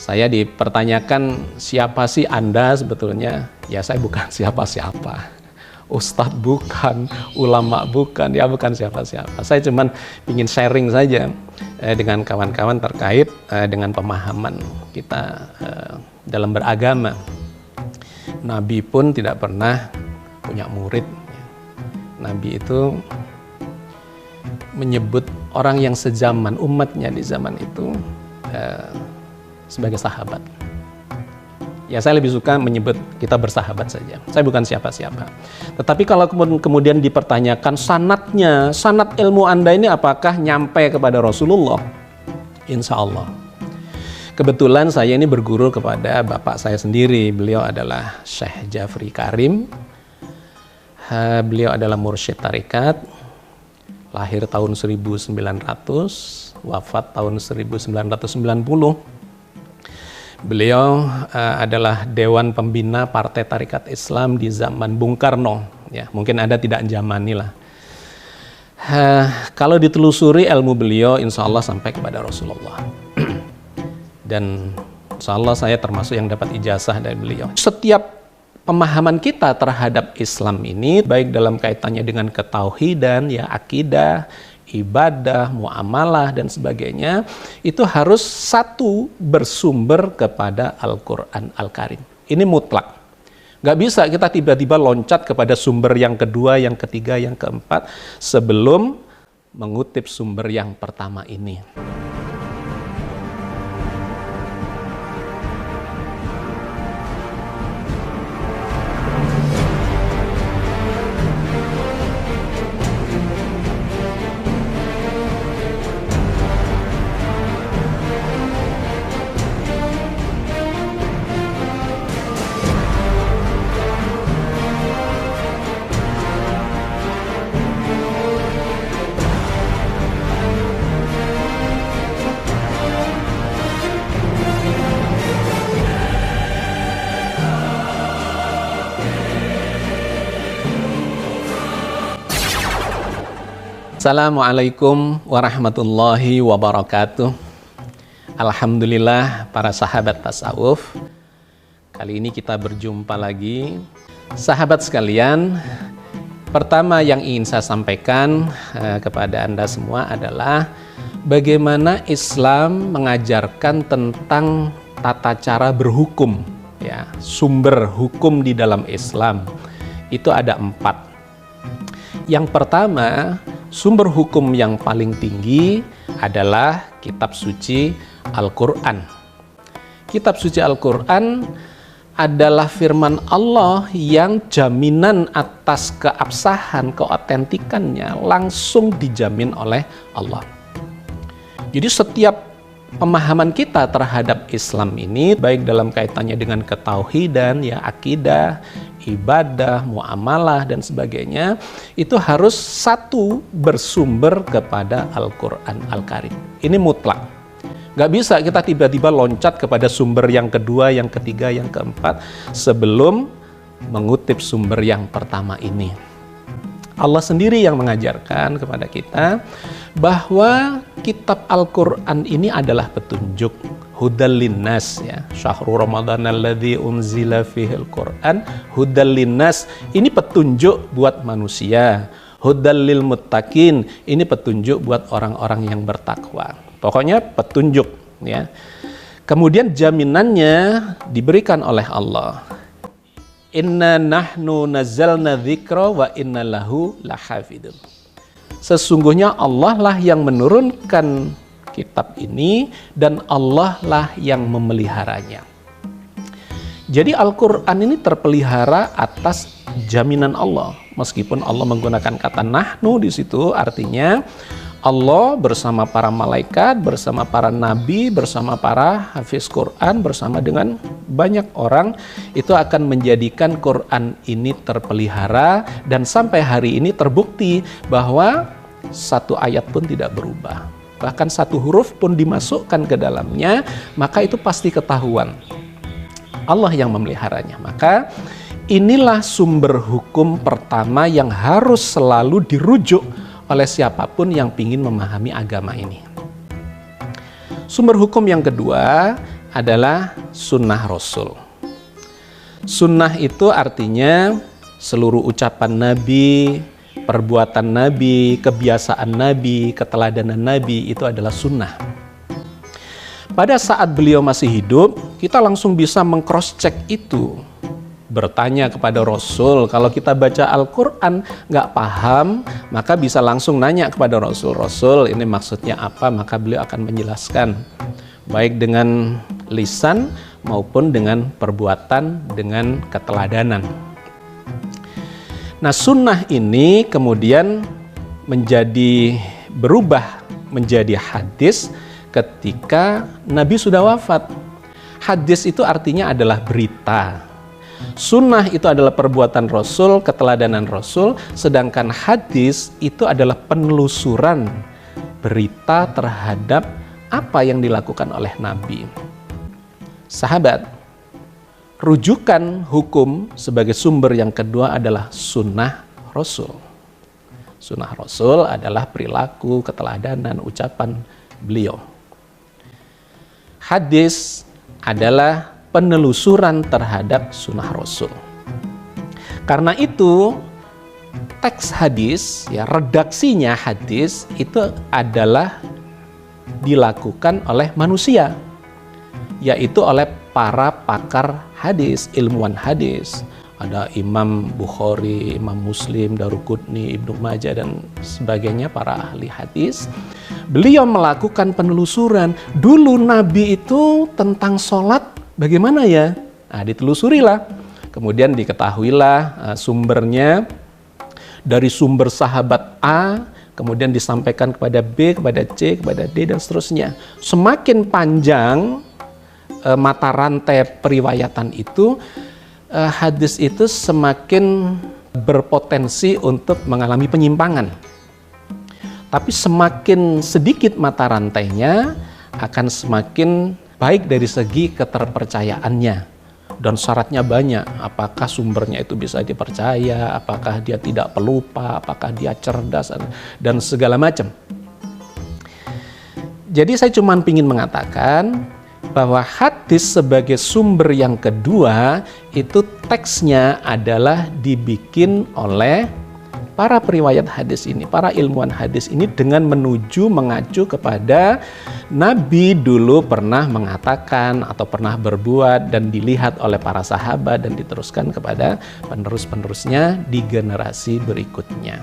Saya dipertanyakan, siapa sih Anda sebetulnya? Ya saya bukan siapa-siapa. Ustadz bukan, ulama bukan, ya bukan siapa-siapa. Saya cuman ingin sharing saja dengan kawan-kawan terkait dengan pemahaman kita dalam beragama. Nabi pun tidak pernah punya murid. Nabi itu menyebut orang yang sezaman, umatnya di zaman itu sebagai sahabat. Ya saya lebih suka menyebut kita bersahabat saja. Saya bukan siapa-siapa. Tetapi kalau kemudian dipertanyakan sanadnya, sanad ilmu Anda ini apakah nyampe kepada Rasulullah? Insya Allah. Kebetulan saya ini berguru kepada bapak saya sendiri. Beliau adalah Syekh Jafri Karim. Beliau adalah mursyid tarikat. Lahir tahun 1900, wafat tahun 1990. Beliau adalah Dewan Pembina Partai Tarikat Islam di zaman Bung Karno. Ya, mungkin Anda tidak jamani lah. Kalau ditelusuri ilmu beliau, insya Allah sampai kepada Rasulullah. Dan insya Allah saya termasuk yang dapat ijazah dari beliau. Setiap pemahaman kita terhadap Islam ini, baik dalam kaitannya dengan ketauhidan, ya akidah, ibadah, muamalah, dan sebagainya, itu harus satu bersumber kepada Al-Quran Al-Karim. Ini mutlak. Gak bisa kita tiba-tiba loncat kepada sumber yang kedua, yang ketiga, yang keempat, sebelum mengutip sumber yang pertama ini. Assalamualaikum warahmatullahi wabarakatuh. Alhamdulillah para sahabat tasawuf. Kali ini kita berjumpa lagi. Sahabat sekalian, pertama yang ingin saya sampaikan kepada Anda semua adalah bagaimana Islam mengajarkan tentang tata cara berhukum. Ya, sumber hukum di dalam Islam itu ada 4. Yang pertama, sumber hukum yang paling tinggi adalah kitab suci Al-Quran. Kitab suci Al-Quran adalah firman Allah yang jaminan atas keabsahan, keotentikannya langsung dijamin oleh Allah. Jadi setiap pemahaman kita terhadap Islam ini, baik dalam kaitannya dengan ketauhidan, ya akidah, ibadah, muamalah, dan sebagainya, itu harus satu bersumber kepada Al-Quran Al-Karim. Ini mutlak. Gak bisa kita tiba-tiba loncat kepada sumber yang kedua, yang ketiga, yang keempat, sebelum mengutip sumber yang pertama ini. Allah sendiri yang mengajarkan kepada kita bahwa kitab Al-Quran ini adalah petunjuk. Hudal linnas, ya, syahrul Ramadan alladzi unzila fihil Quran hudal linnas, ini petunjuk buat manusia. Hudal lil muttaqin, ini petunjuk buat orang-orang yang bertakwa. Pokoknya petunjuk, ya. Kemudian jaminannya diberikan oleh Allah. Inna nahnu nazzalna dzikra wa inna lahu lahafidun. Sesungguhnya Allah lah yang menurunkan kitab ini dan Allah lah yang memeliharanya. Jadi Al-Quran ini terpelihara atas jaminan Allah. Meskipun Allah menggunakan kata nahnu di situ, artinya Allah bersama para malaikat, bersama para nabi, bersama para hafiz Quran, bersama dengan banyak orang, itu akan menjadikan Quran ini terpelihara, dan sampai hari ini terbukti bahwa satu ayat pun tidak berubah. Bahkan satu huruf pun dimasukkan ke dalamnya, maka itu pasti ketahuan Allah yang memeliharanya. Maka inilah sumber hukum pertama yang harus selalu dirujuk oleh siapapun yang ingin memahami agama ini. Sumber hukum yang kedua adalah sunnah Rasul. Sunnah itu artinya seluruh ucapan Nabi, perbuatan Nabi, kebiasaan Nabi, keteladanan Nabi itu adalah sunnah. Pada saat beliau masih hidup, kita langsung bisa meng-cross-check itu. Bertanya kepada Rasul, kalau kita baca Al-Quran nggak paham, maka bisa langsung nanya kepada Rasul. Rasul, ini maksudnya apa? Maka beliau akan menjelaskan, baik dengan lisan maupun dengan perbuatan, dengan keteladanan. Nah, sunnah ini kemudian berubah menjadi hadis ketika Nabi sudah wafat. Hadis itu artinya adalah berita. Sunnah itu adalah perbuatan Rasul, keteladanan Rasul, sedangkan hadis itu adalah penelusuran berita terhadap apa yang dilakukan oleh Nabi. Sahabat, rujukan hukum sebagai sumber yang kedua adalah sunnah Rasul. Sunnah Rasul adalah perilaku, keteladanan, ucapan beliau. Hadis adalah penelusuran terhadap sunnah Rasul. Karena itu, teks hadis, ya, redaksinya hadis itu adalah dilakukan oleh manusia, yaitu oleh para pakar hadis, ilmuwan hadis. Ada Imam Bukhari, Imam Muslim, Daruqutni, Ibnu Majah, dan sebagainya, para ahli hadis. Beliau melakukan penelusuran. Dulu Nabi itu tentang sholat bagaimana ya? Nah, ditelusurilah. Kemudian diketahuilah sumbernya dari sumber sahabat A, kemudian disampaikan kepada B, kepada C, kepada D, dan seterusnya. Semakin panjang mata rantai periwayatan itu, hadis itu semakin berpotensi untuk mengalami penyimpangan. Tapi semakin sedikit mata rantainya, akan semakin baik dari segi keterpercayaannya. Dan syaratnya banyak, apakah sumbernya itu bisa dipercaya, apakah dia tidak pelupa, apakah dia cerdas, dan segala macam. Jadi saya cuma ingin mengatakan bahwa hadis sebagai sumber yang kedua itu teksnya adalah dibikin oleh para periwayat hadis ini, para ilmuwan hadis ini, dengan mengacu kepada Nabi dulu pernah mengatakan atau pernah berbuat dan dilihat oleh para sahabat dan diteruskan kepada penerus-penerusnya di generasi berikutnya.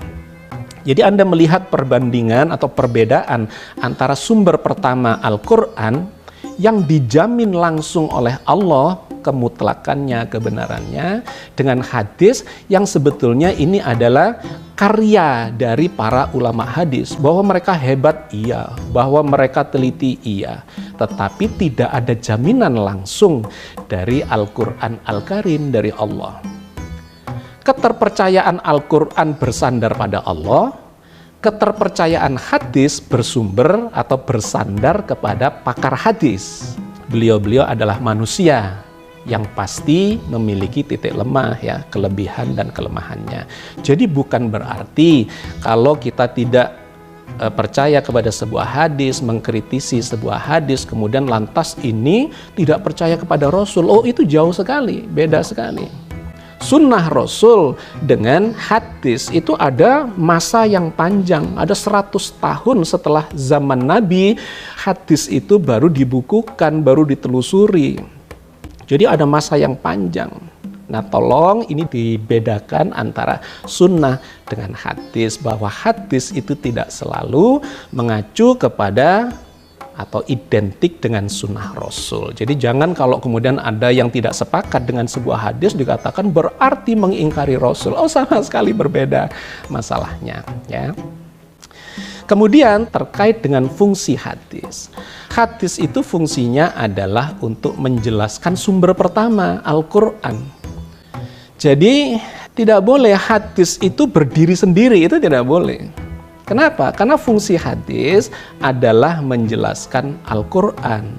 Jadi Anda melihat perbandingan atau perbedaan antara sumber pertama Al-Quran yang dijamin langsung oleh Allah kemutlakannya, kebenarannya, dengan hadis yang sebetulnya ini adalah karya dari para ulama hadis. Bahwa mereka hebat, iya. Bahwa mereka teliti, iya. Tetapi tidak ada jaminan langsung dari Al-Quran Al-Karim, dari Allah. Keterpercayaan Al-Quran bersandar pada Allah, keterpercayaan hadis bersumber atau bersandar kepada pakar hadis. Beliau-beliau adalah manusia yang pasti memiliki titik lemah, ya, kelebihan dan kelemahannya. Jadi bukan berarti kalau kita tidak percaya kepada sebuah hadis, mengkritisi sebuah hadis, kemudian lantas ini tidak percaya kepada Rasul. Oh, itu jauh sekali, beda sekali. Sunnah Rasul dengan hadis itu ada masa yang panjang, ada 100 tahun setelah zaman Nabi, hadis itu baru dibukukan, baru ditelusuri. Jadi ada masa yang panjang. Nah, tolong ini dibedakan antara sunnah dengan hadis, bahwa hadis itu tidak selalu mengacu kepada atau identik dengan sunnah Rasul. Jadi jangan kalau kemudian ada yang tidak sepakat dengan sebuah hadis dikatakan berarti mengingkari Rasul. Oh, sama sekali berbeda masalahnya, ya. Kemudian terkait dengan fungsi hadis. Hadis itu fungsinya adalah untuk menjelaskan sumber pertama, Al-Quran. Jadi tidak boleh hadis itu berdiri sendiri, itu tidak boleh. Kenapa? Karena fungsi hadis adalah menjelaskan Al-Quran.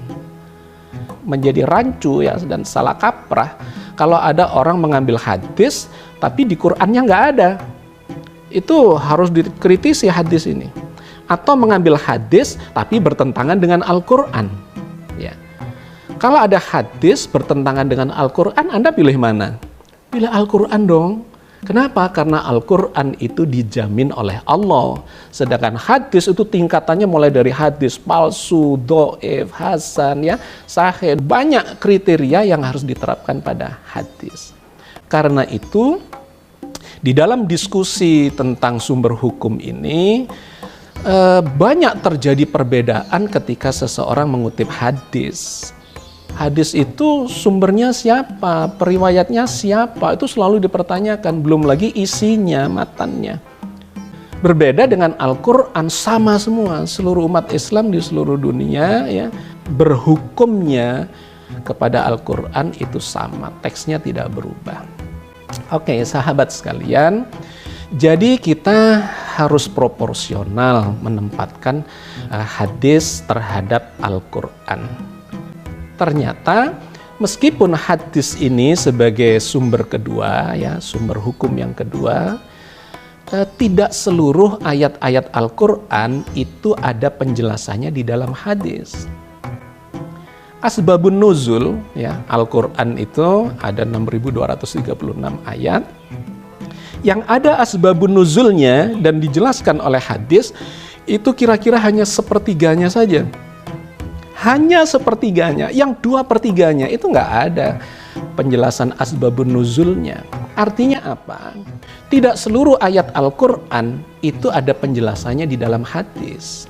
Menjadi rancu, ya, dan salah kaprah kalau ada orang mengambil hadis tapi di Qurannya nggak ada. Itu harus dikritisi hadis ini. Atau mengambil hadis tapi bertentangan dengan Al-Quran, ya. Kalau ada hadis bertentangan dengan Al-Quran, Anda pilih mana? Pilih Al-Quran dong. Kenapa? Karena Al-Quran itu dijamin oleh Allah. Sedangkan hadis itu tingkatannya mulai dari hadis palsu, dhaif, hasan, ya, sahih. Banyak kriteria yang harus diterapkan pada hadis. Karena itu, di dalam diskusi tentang sumber hukum ini, banyak terjadi perbedaan ketika seseorang mengutip hadis. Hadis itu sumbernya siapa, periwayatnya siapa, itu selalu dipertanyakan, belum lagi isinya, matannya. Berbeda dengan Al-Quran, sama semua, seluruh umat Islam di seluruh dunia ya, berhukumnya kepada Al-Quran itu sama, teksnya tidak berubah. Oke, sahabat sekalian, jadi kita harus proporsional menempatkan hadis terhadap Al-Quran. Ternyata meskipun hadis ini sebagai sumber kedua, ya, sumber hukum yang kedua, tidak seluruh ayat-ayat Al-Quran itu ada penjelasannya di dalam hadis. Asbabun nuzul, ya, Al-Quran itu ada 6.236 ayat. Yang ada asbabun nuzulnya dan dijelaskan oleh hadis itu kira-kira hanya sepertiganya saja. Hanya sepertiganya, yang 2/3 itu nggak ada penjelasan asbabun nuzulnya. Artinya apa? Tidak seluruh ayat Al-Quran itu ada penjelasannya di dalam hadis.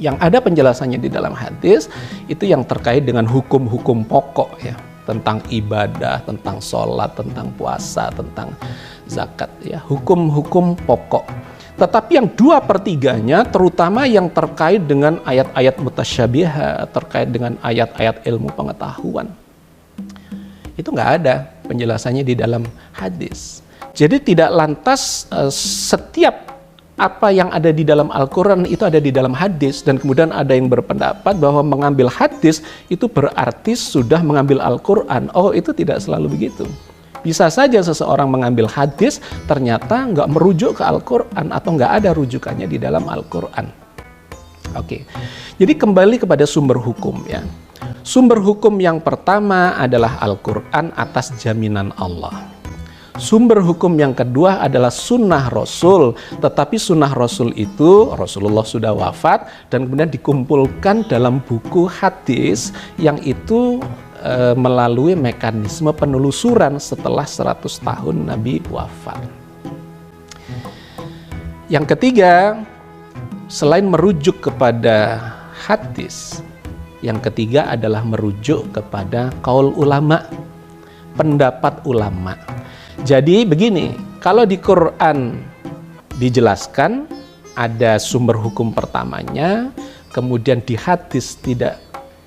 Yang ada penjelasannya di dalam hadis itu yang terkait dengan hukum-hukum pokok, ya, tentang ibadah, tentang sholat, tentang puasa, tentang zakat, ya, hukum-hukum pokok. Tetapi yang 2/3 terutama yang terkait dengan ayat-ayat mutasyabihat, terkait dengan ayat-ayat ilmu pengetahuan, itu nggak ada penjelasannya di dalam hadis. Jadi tidak lantas setiap apa yang ada di dalam Al-Quran itu ada di dalam hadis, dan kemudian ada yang berpendapat bahwa mengambil hadis itu berarti sudah mengambil Al-Quran. Oh, itu tidak selalu begitu. Bisa saja seseorang mengambil hadis ternyata nggak merujuk ke Al-Quran atau nggak ada rujukannya di dalam Al-Quran. Oke, jadi kembali kepada sumber hukum, ya. Sumber hukum yang pertama adalah Al-Quran atas jaminan Allah. Sumber hukum yang kedua adalah sunnah Rasul, tetapi sunnah Rasul itu Rasulullah sudah wafat dan kemudian dikumpulkan dalam buku hadis yang itu melalui mekanisme penelusuran setelah 100 tahun Nabi wafat. Yang ketiga, selain merujuk kepada hadis, yang ketiga adalah merujuk kepada qaul ulama, pendapat ulama. Jadi begini, kalau di Quran dijelaskan ada sumber hukum pertamanya, kemudian di hadis tidak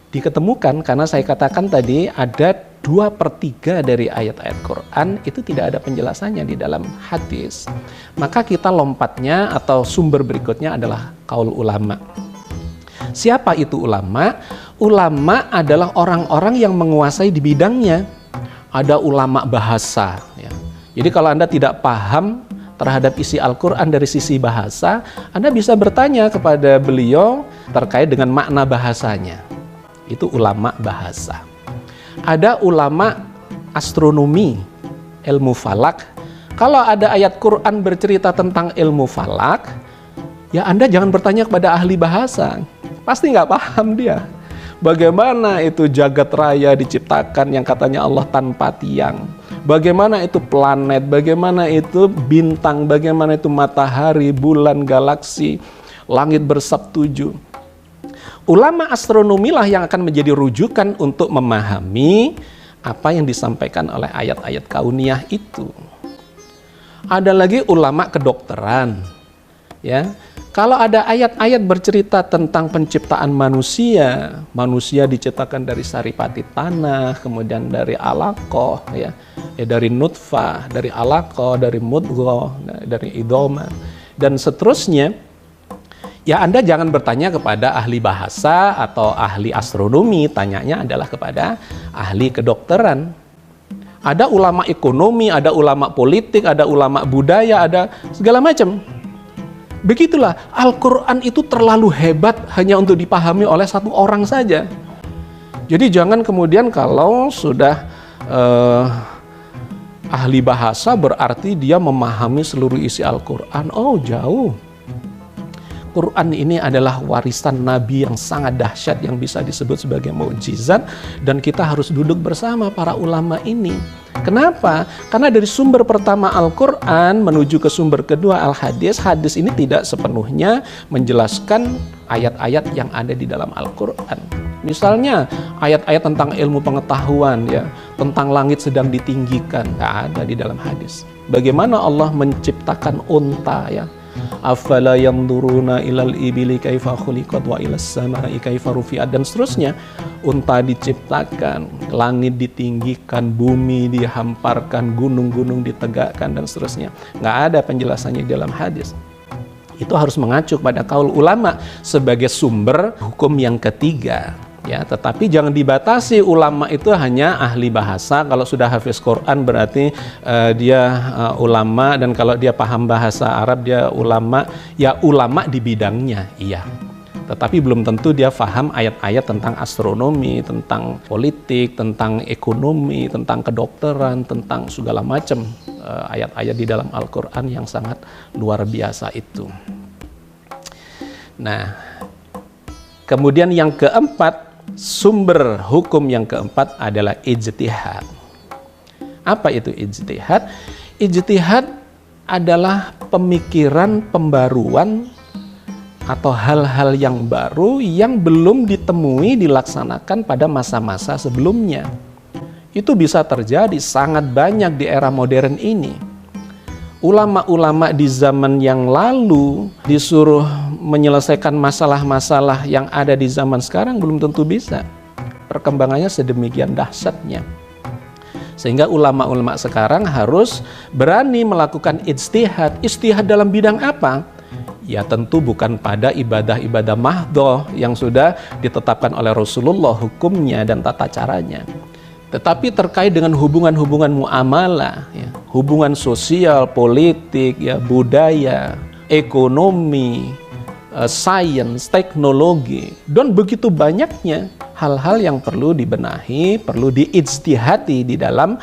diketemukan, karena saya katakan tadi ada 2/3 dari ayat-ayat Quran itu tidak ada penjelasannya di dalam hadis. Maka kita lompatnya atau sumber berikutnya adalah qaul ulama. Siapa itu ulama? Ulama adalah orang-orang yang menguasai di bidangnya. Ada ulama bahasa, ya. Jadi kalau Anda tidak paham terhadap isi Al-Quran dari sisi bahasa, Anda bisa bertanya kepada beliau terkait dengan makna bahasanya. Itu ulama bahasa. Ada ulama astronomi, ilmu falak. Kalau ada ayat Quran bercerita tentang ilmu falak, ya Anda jangan bertanya kepada ahli bahasa. Pasti nggak paham dia. Bagaimana itu jagat raya diciptakan yang katanya Allah tanpa tiang. Bagaimana itu planet, bagaimana itu bintang, bagaimana itu matahari, bulan, galaksi, langit bersab-7. Ulama astronomi lah yang akan menjadi rujukan untuk memahami apa yang disampaikan oleh ayat-ayat kauniyah itu. Ada lagi ulama kedokteran, ya. Kalau ada ayat-ayat bercerita tentang penciptaan manusia, manusia diciptakan dari saripati tanah, kemudian dari alaqah, ya, dari nutfah, dari alaqah, dari mudghah, dari idhoma, dan seterusnya. Ya, Anda jangan bertanya kepada ahli bahasa atau ahli astronomi, tanyanya adalah kepada ahli kedokteran. Ada ulama ekonomi, ada ulama politik, ada ulama budaya, ada segala macam. Begitulah, Al-Quran itu terlalu hebat hanya untuk dipahami oleh satu orang saja. Jadi jangan kemudian kalau sudah ahli bahasa berarti dia memahami seluruh isi Al-Quran. Oh, jauh. Quran ini adalah warisan Nabi yang sangat dahsyat yang bisa disebut sebagai mukjizat, dan kita harus duduk bersama para ulama ini. Kenapa? Karena dari sumber pertama Al-Quran menuju ke sumber kedua Al-Hadis, hadis ini tidak sepenuhnya menjelaskan ayat-ayat yang ada di dalam Al-Quran. Misalnya ayat-ayat tentang ilmu pengetahuan, ya, tentang langit sedang ditinggikan, nggak ada di dalam hadis. Bagaimana Allah menciptakan unta, ya, afala yanzuruna ilal ibili kaifa khuliqat wa ilas samai kaifa rufi'at, dan seterusnya. Unta diciptakan, langit ditinggikan, bumi dihamparkan, gunung-gunung ditegakkan, dan seterusnya. Nggak ada penjelasannya di dalam hadis. Itu harus mengacu pada kaul ulama sebagai sumber hukum yang ketiga. Ya, tetapi jangan dibatasi ulama itu hanya ahli bahasa. Kalau sudah hafiz Quran berarti dia ulama, dan kalau dia paham bahasa Arab dia ulama. Ya, ulama di bidangnya, iya. Tetapi belum tentu dia paham ayat-ayat tentang astronomi, tentang politik, tentang ekonomi, tentang kedokteran, tentang segala macam ayat-ayat di dalam Al-Quran yang sangat luar biasa itu. Nah, kemudian yang keempat, sumber hukum yang keempat adalah ijtihad. Apa itu ijtihad? Ijtihad adalah pemikiran pembaruan atau hal-hal yang baru yang belum ditemui dilaksanakan pada masa-masa sebelumnya. Itu bisa terjadi sangat banyak di era modern ini. Ulama-ulama di zaman yang lalu disuruh menyelesaikan masalah-masalah yang ada di zaman sekarang belum tentu bisa. Perkembangannya sedemikian dahsyatnya. Sehingga ulama-ulama sekarang harus berani melakukan ijtihad. Ijtihad dalam bidang apa? Ya tentu bukan pada ibadah-ibadah mahdhah yang sudah ditetapkan oleh Rasulullah hukumnya dan tata caranya. Tetapi terkait dengan hubungan-hubungan muamalah, ya, hubungan sosial, politik, ya, budaya, ekonomi, sains, teknologi, dan begitu banyaknya hal-hal yang perlu dibenahi, perlu diijtihati di dalam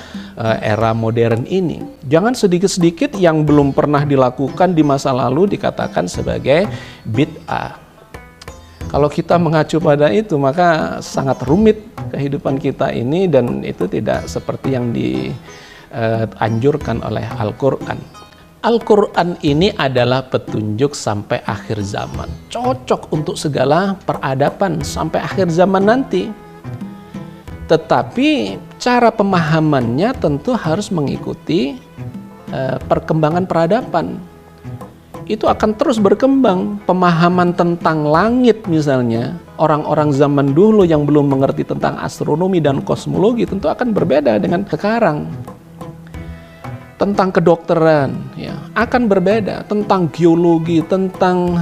era modern ini. Jangan sedikit-sedikit yang belum pernah dilakukan di masa lalu dikatakan sebagai bid'ah. Kalau kita mengacu pada itu, maka sangat rumit kehidupan kita ini, dan itu tidak seperti yang dianjurkan oleh Al-Quran. Al-Quran ini adalah petunjuk sampai akhir zaman. Cocok untuk segala peradaban sampai akhir zaman nanti. Tetapi cara pemahamannya tentu harus mengikuti perkembangan peradaban. Itu akan terus berkembang. Pemahaman tentang langit misalnya, orang-orang zaman dulu yang belum mengerti tentang astronomi dan kosmologi tentu akan berbeda dengan sekarang. Tentang kedokteran, ya, akan berbeda. Tentang geologi, tentang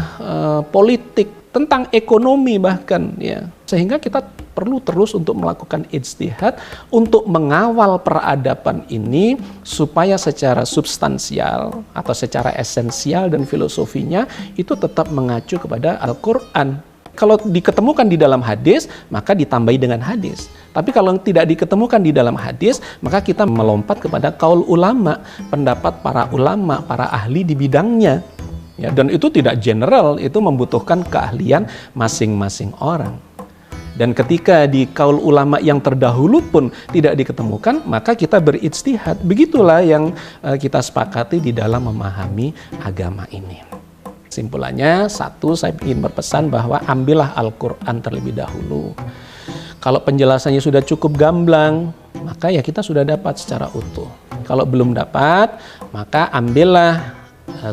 politik, tentang ekonomi bahkan, ya. Sehingga kita perlu terus untuk melakukan ijtihad untuk mengawal peradaban ini supaya secara substansial atau secara esensial dan filosofinya itu tetap mengacu kepada Al-Quran. Kalau diketemukan di dalam hadis, maka ditambahi dengan hadis. Tapi kalau tidak diketemukan di dalam hadis, maka kita melompat kepada kaul ulama, pendapat para ulama, para ahli di bidangnya. Ya, dan itu tidak general, itu membutuhkan keahlian masing-masing orang. Dan ketika di kaul ulama yang terdahulu pun tidak diketemukan, maka kita berijtihad. Begitulah yang kita sepakati di dalam memahami agama ini. Simpulannya, satu, saya ingin berpesan bahwa ambillah Al-Quran terlebih dahulu. Kalau penjelasannya sudah cukup gamblang, maka ya kita sudah dapat secara utuh. Kalau belum dapat, maka ambillah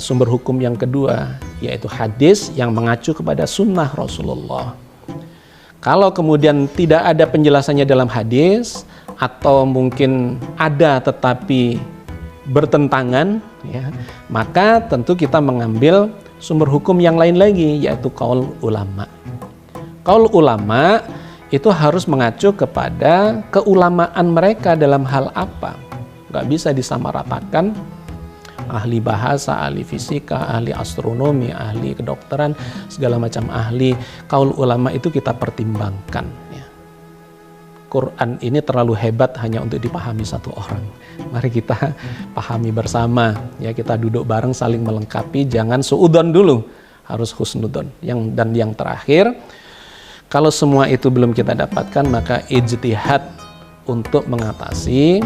sumber hukum yang kedua, yaitu hadis yang mengacu kepada sunnah Rasulullah. Kalau kemudian tidak ada penjelasannya dalam hadis, atau mungkin ada tetapi bertentangan, ya, maka tentu kita mengambil sumber hukum yang lain lagi, yaitu kaul ulama. Kaul ulama itu harus mengacu kepada keulamaan mereka dalam hal apa. Nggak bisa disamaratakan ahli bahasa, ahli fisika, ahli astronomi, ahli kedokteran, segala macam ahli. Kaul ulama itu kita pertimbangkan. Ya. Quran ini terlalu hebat hanya untuk dipahami satu orang. Mari kita pahami bersama, ya, kita duduk bareng saling melengkapi, jangan suudzon dulu, harus husnudzon. Dan yang terakhir, kalau semua itu belum kita dapatkan, maka ijtihad untuk mengatasi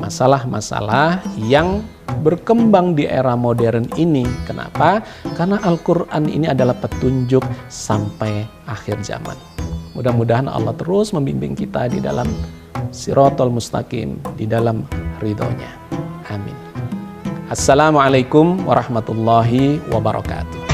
masalah-masalah yang berkembang di era modern ini. Kenapa? Karena Al-Quran ini adalah petunjuk sampai akhir zaman. Mudah-mudahan Allah terus membimbing kita di dalam Shiratal Mustaqim, di dalam ridhonya. Amin. Assalamualaikum warahmatullahi wabarakatuh.